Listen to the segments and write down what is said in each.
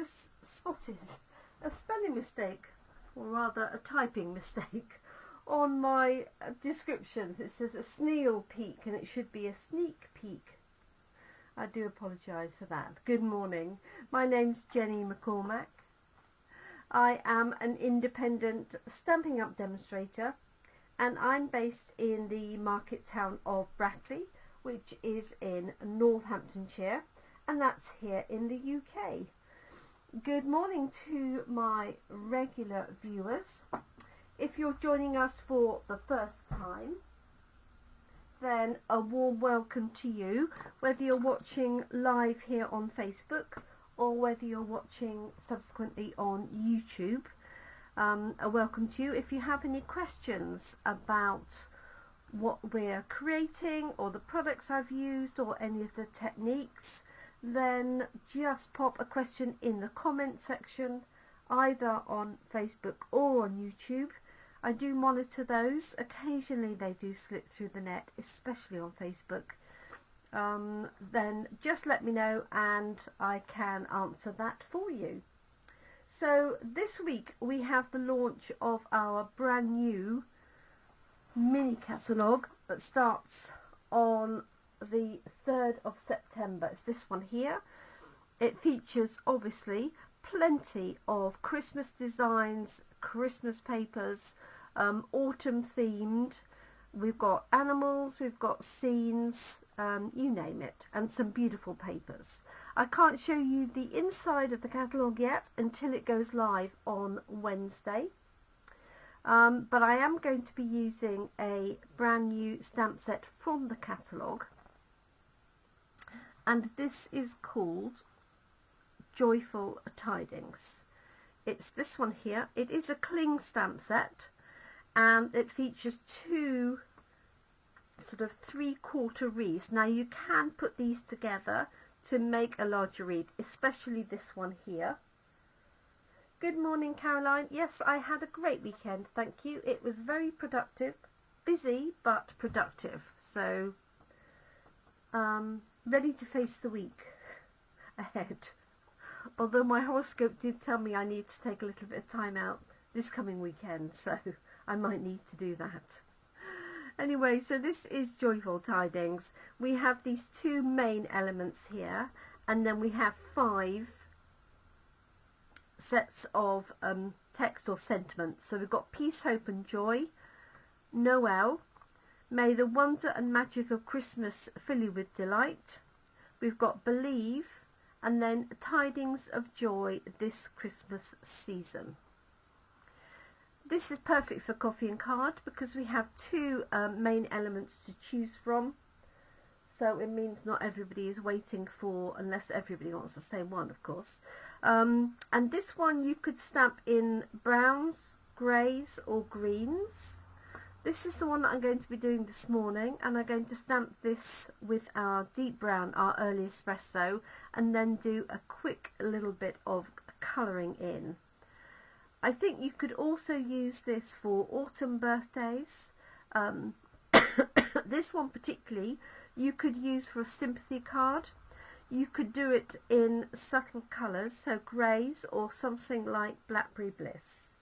just spotted a spelling mistake, or rather a typing mistake, on my descriptions. It says a sneak peek and it should be a sneak peek. I do apologise for that. Good morning. My name's Jenny McCormack. I am an independent Stampin' Up demonstrator, and I'm based in the market town of Brackley, which is in Northamptonshire, and that's here in the UK. Good morning to my regular viewers. If you're joining us for the first time, then a warm welcome to you, whether you're watching live here on Facebook or whether you're watching subsequently on YouTube. A welcome to you. If you have any questions about what we're creating or the products I've used or any of the techniques, then just pop a question in the comment section, either on Facebook or on YouTube. I do monitor those. Occasionally they do slip through the net, especially on Facebook. Then just let me know and I can answer that for you. So this week we have the launch of our brand new mini catalogue that starts on the 3rd of September. It's this one here. It features obviously plenty of Christmas designs, Christmas papers, autumn themed. We've got animals, we've got scenes, you name it, and some beautiful papers. I can't show you the inside of the catalogue yet until it goes live on Wednesday. But I am going to be using a brand new stamp set from the catalogue, and this is called Joyful Tidings. It's this one here. It is a cling stamp set, and it features two sort of 3/4 wreaths. Now you can put these together to make a larger wreath, especially this one here. Good morning, Caroline. Yes, I had a great weekend, thank you. It was very productive, busy but productive. So ready to face the week ahead. Although my horoscope did tell me I need to take a little bit of time out this coming weekend, so I might need to do that. Anyway, so this is Joyful Tidings. We have these two main elements here, and then we have 5 sets of text or sentiments. So we've got peace, hope and joy, Noel, may the wonder and magic of Christmas fill you with delight. We've got believe, and then tidings of joy this Christmas season. This is perfect for coffee and card because we have 2 main elements to choose from. So it means not everybody is waiting for, unless everybody wants the same one, of course. And this one you could stamp in browns, greys or greens. This is the one that I'm going to be doing this morning, and I'm going to stamp this with our deep brown, our early espresso, and then do a quick little bit of colouring in. I think you could also use this for autumn birthdays. This one particularly you could use for a sympathy card. You could do it in subtle colours, so greys or something like Blackberry Bliss.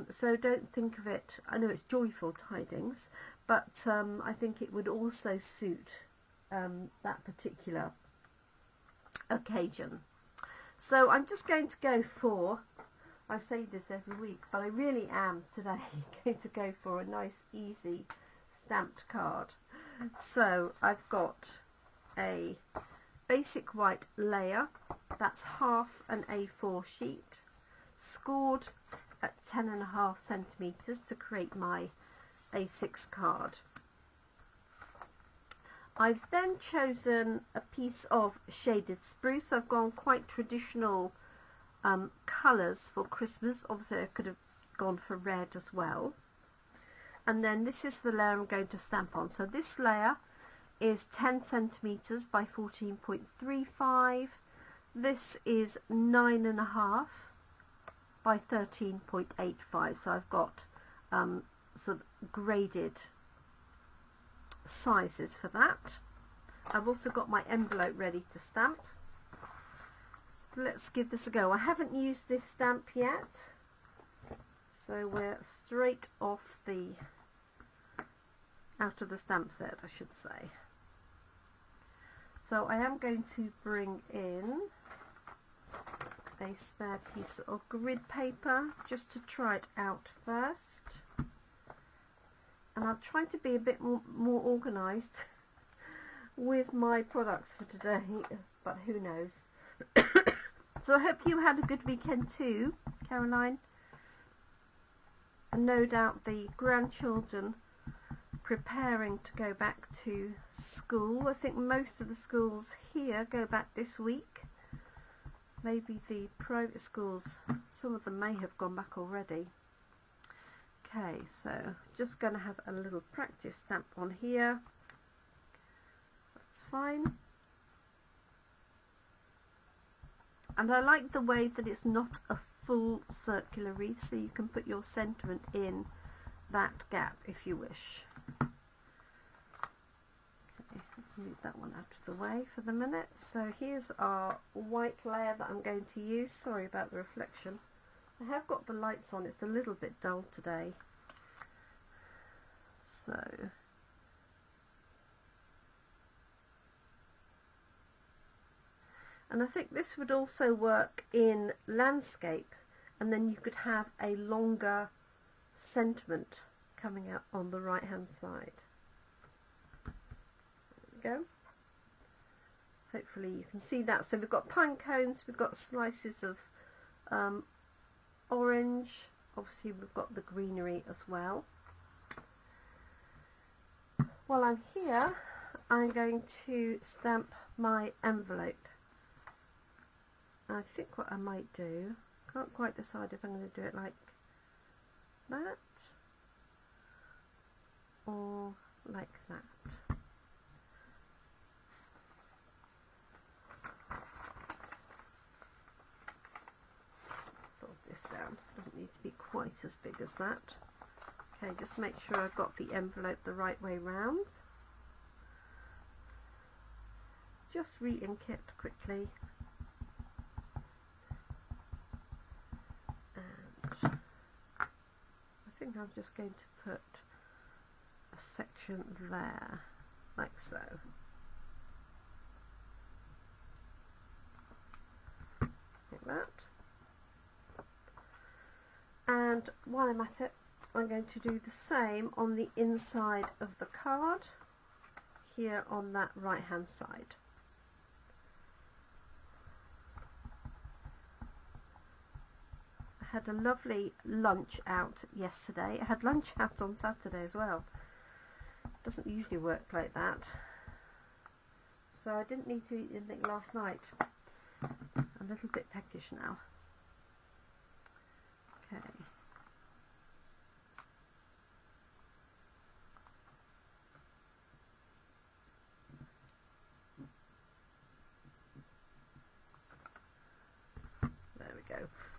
So don't think of it, I know it's Joyful Tidings, but I think it would also suit that particular occasion. So I'm just going to go for, I say this every week, but I really am today going to go for a nice easy stamped card. So I've got a basic white layer, that's half an A4 sheet, scored at 10.5 centimetres to create my A6 card. I've then chosen a piece of shaded spruce. I've gone quite traditional colours for Christmas. Obviously I could have gone for red as well. And then this is the layer I'm going to stamp on. So this layer is 10 centimetres by 14.35. This is 9.5 by 13.85. So I've got sort of graded sizes for that. I've also got my envelope ready to stamp. let's give this a go. I haven't used this stamp yet, so we're straight off the out of the stamp set, I should say. So I am going to bring in a spare piece of grid paper just to try it out first, and I'll try to be a bit more organised with my products for today, but who knows. So I hope you had a good weekend too, Caroline, and no doubt the grandchildren preparing to go back to school. I think most of the schools here go back this week. Maybe the private schools, some of them may have gone back already. Okay, so just going to have a little practice stamp on here. That's fine. And I like the way that it's not a full circular wreath, so you can put your sentiment in that gap if you wish. Okay, let's move that one out of the way for the minute. So here's our white layer that I'm going to use. Sorry about the reflection. I have got the lights on, it's a little bit dull today. So and I think this would also work in landscape, and then you could have a longer sentiment coming out on the right hand side. There we go. Hopefully you can see that. So we've got pine cones, we've got slices of orange, obviously we've got the greenery as well. While I'm here, I'm going to stamp my envelope. I think what I might do, can't quite decide if I'm going to do it like that or like that. Let's fold this down, doesn't need to be quite as big as that. Okay, just make sure I've got the envelope the right way round. Just re-ink it quickly. And I think I'm just going to put a section there, like so. Like that. And while I'm at it, I'm going to do the same on the inside of the card, here on that right hand side. I had a lovely lunch out yesterday. I had lunch out on Saturday as well. Doesn't usually work like that. So I didn't need to eat anything last night. A little bit peckish now. Okay.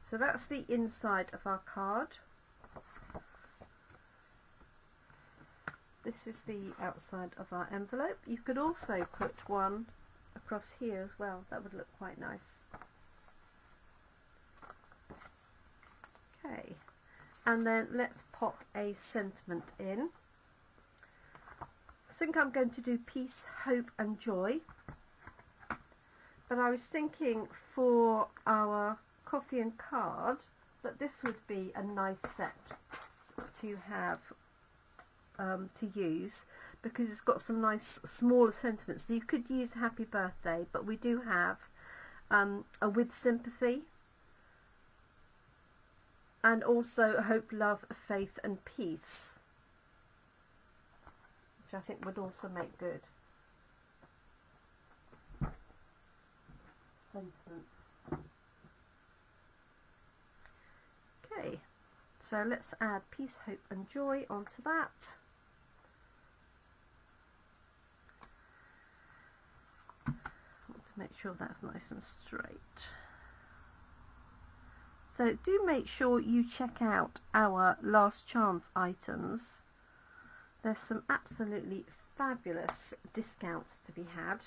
So that's the inside of our card. This is the outside of our envelope. You could also put one across here as well. That would look quite nice. Okay, and then let's pop a sentiment in. I think I'm going to do peace, hope and joy. But I was thinking for our coffee and card that this would be a nice set to have to use, because it's got some nice smaller sentiments. So you could use happy birthday, but we do have a with sympathy, and also hope, love, faith and peace, which I think would also make good sentiments. Okay, so let's add peace, hope and joy onto that. I want to make sure that's nice and straight. So do make sure you check out our last chance items. There's some absolutely fabulous discounts to be had.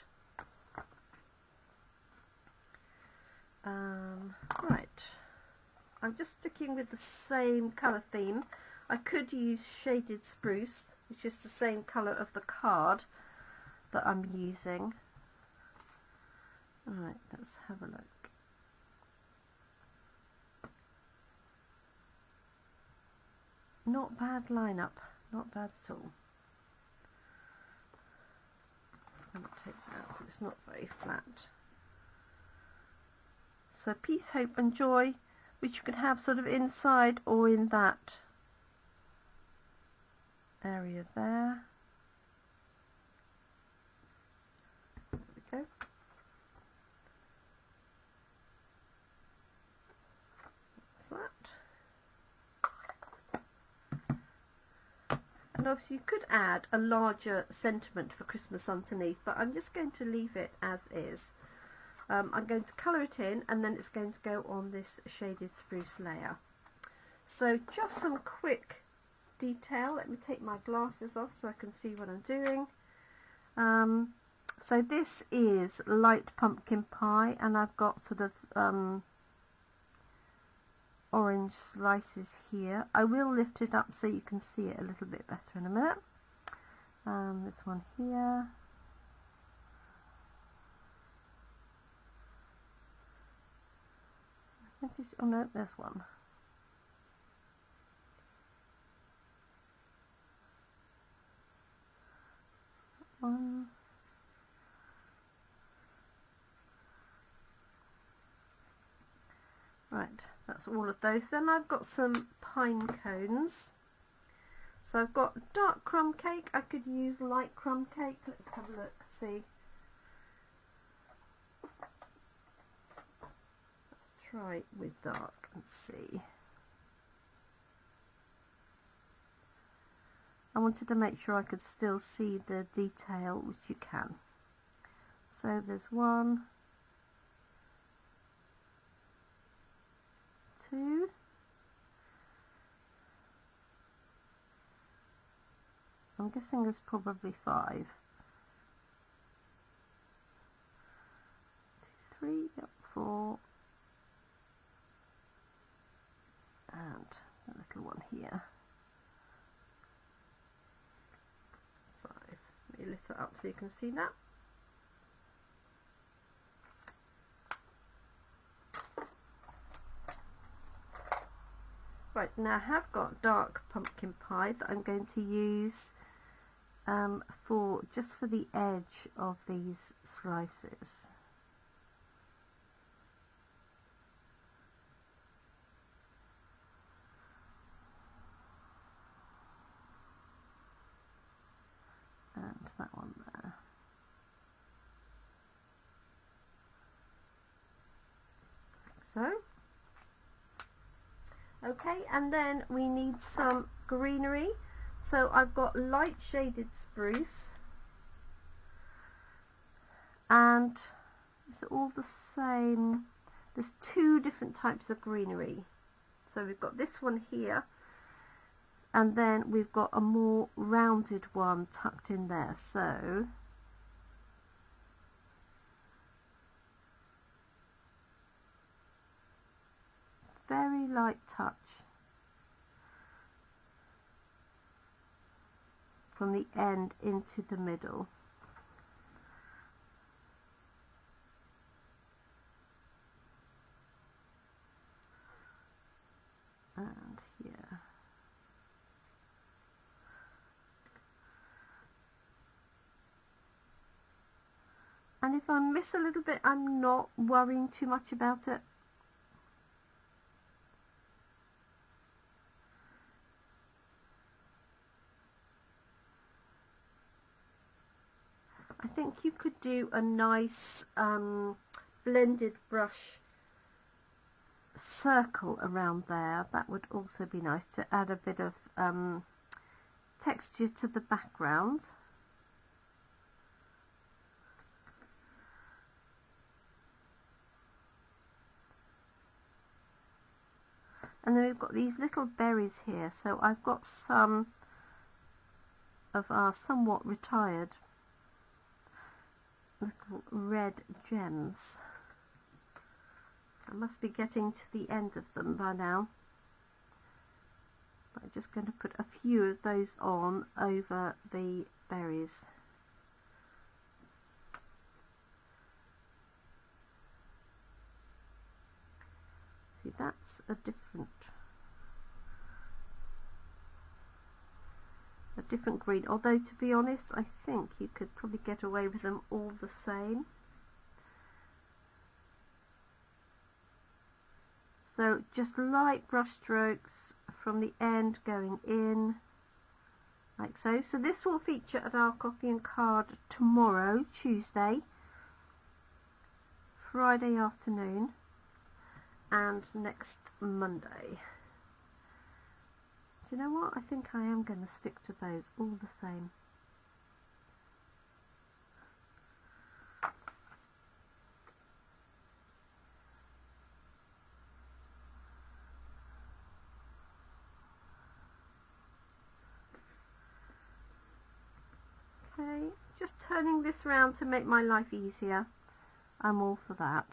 Right, I'm just sticking with the same colour theme. I could use Shaded Spruce, which is the same colour of the card that I'm using. Alright, let's have a look. Not bad lineup, not bad at all. I'm going to take that because it's not very flat. So Peace, Hope and Joy, which you can have sort of inside or in that area there. There we go. That's that. And obviously you could add a larger sentiment for Christmas underneath, but I'm just going to leave it as is. I'm going to colour it in and then it's going to go on this Shaded Spruce layer. So just some quick detail. Let me take my glasses off so I can see what I'm doing. So this is light pumpkin pie and I've got sort of orange slices here. I will lift it up so you can see it a little bit better in a minute. This one here. Oh no, there's one. One. Right, that's all of those. Then I've got some pine cones. So I've got dark crumb cake. I could use light crumb cake. Let's have a look, see. Try it with dark and see. I wanted to make sure I could still see the detail, which you can. So there's 1, 2, I'm guessing there's probably 5, 2, 3, yep, 4, and a little one here. 5. Let me lift that up so you can see that. Right, now I have got dark pumpkin pie that I'm going to use just for the edge of these slices. And that one there. Like so. Okay, and then we need some greenery. So I've got light shaded spruce, and it's all the same. There's 2 different types of greenery. So we've got this one here, and then we've got a more rounded one tucked in there. So very light touch from the end into the middle. And here. And if I miss a little bit, I'm not worrying too much about it. I think you could do a nice blended brush circle around there. That would also be nice to add a bit of texture to the background. And then we've got these little berries here. So I've got some of our somewhat retired little red gems. I must be getting to the end of them by now. But I'm just going to put a few of those on over the berries. See, that's a different green, although to be honest I think you could probably get away with them all the same. So just light brush strokes from the end going in like so. So this will feature at our coffee and card tomorrow, Tuesday, Friday afternoon, and next Monday. Do you know what? I think I am going to stick to those all the same. Okay, just turning this round to make my life easier. I'm all for that.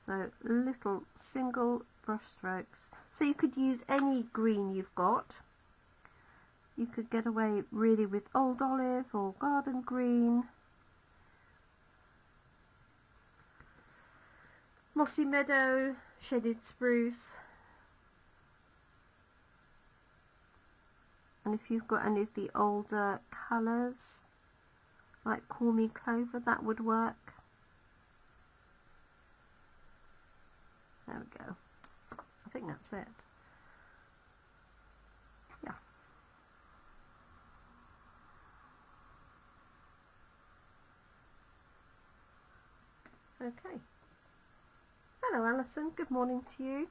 So little single brush strokes. So you could use any green you've got. You could get away really with old olive or garden green, mossy meadow, shaded spruce. And if you've got any of the older colours like Call Me Clover, that would work. There we go. I think that's it. Yeah. Okay. Hello Alison, good morning to you.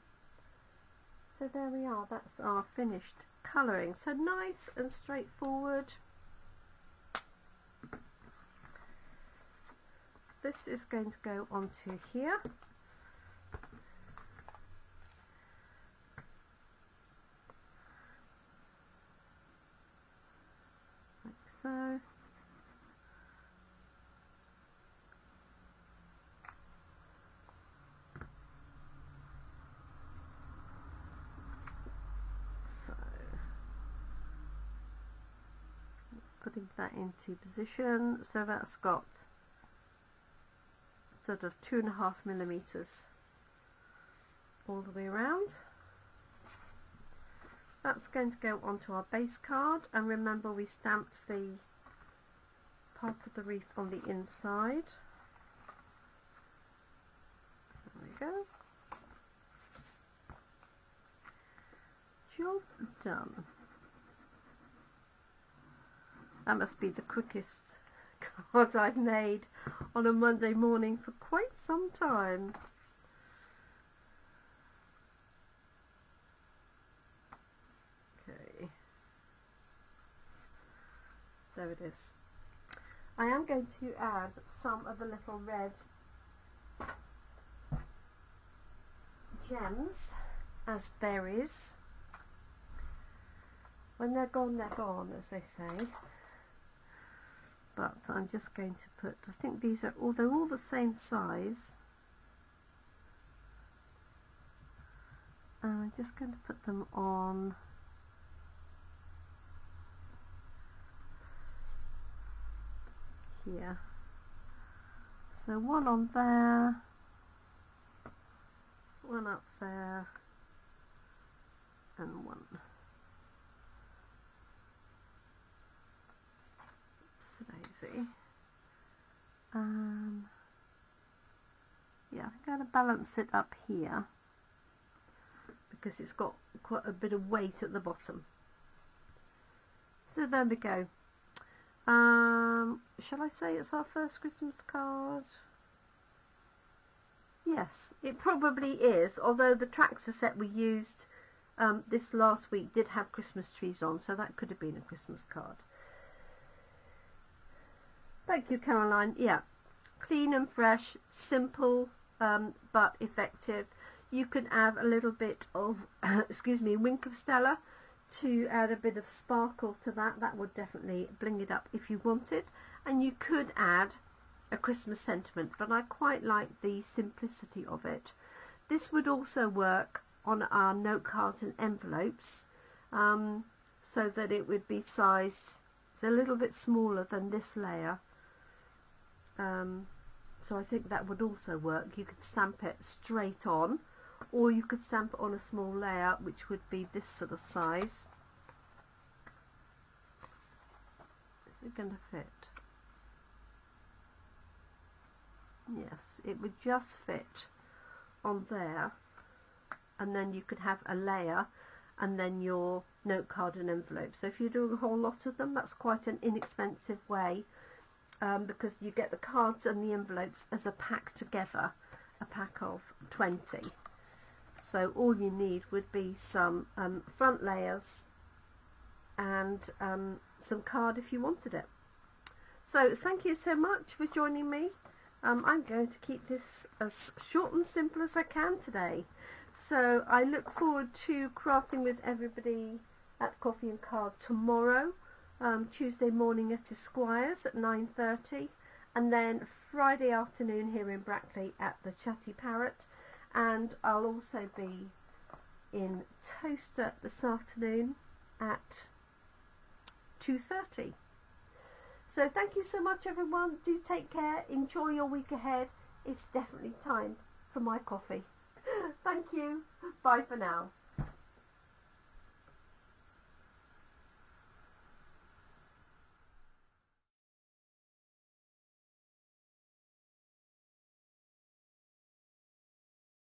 So there we are, that's our finished colouring. So nice and straightforward. This is going to go onto here. So putting that into position, so that's got sort of 2.5 millimeters all the way around. That's going to go onto our base card, and remember we stamped the part of the wreath on the inside. There we go. Job done. That must be the quickest card I've made on a Monday morning for quite some time. Okay, there it is. I am going to add some of the little red gems as berries. When they're gone, as they say. But I'm just going to put, I think these are, they're all the same size. And I'm just going to put them on here. So one on there, one up there, and one. Daisy. Yeah, I'm going to balance it up here because it's got quite a bit of weight at the bottom. So there we go. Shall I say it's our first Christmas card? Yes, it probably is, although the tractor set we used this last week did have Christmas trees on, so that could have been a Christmas card. Thank you, Caroline. Yeah, clean and fresh, simple, but effective. You could add a little bit of, excuse me, wink of Stella to add a bit of sparkle to that. That would definitely bling it up if you wanted. And you could add a Christmas sentiment, but I quite like the simplicity of it. This would also work on our note cards and envelopes, so that it would be sized, it's a little bit smaller than this layer. So I think that would also work. You could stamp it straight on, or you could stamp it on a small layer, which would be this sort of size. Is it going to fit? Yes, it would just fit on there, and then you could have a layer and then your note card and envelope. So if you're doing a whole lot of them, that's quite an inexpensive way, because you get the cards and the envelopes as a pack together, a pack of 20. So all you need would be some front layers and some card if you wanted it. So thank you so much for joining me. I'm going to keep this as short and simple as I can today. So I look forward to crafting with everybody at Coffee and Card tomorrow, Tuesday morning at Esquires at 9:30, and then Friday afternoon here in Brackley at the Chatty Parrot, and I'll also be in Toaster this afternoon at 2:30. So thank you so much everyone, do take care, enjoy your week ahead. It's definitely time for my coffee. Thank you, bye for now.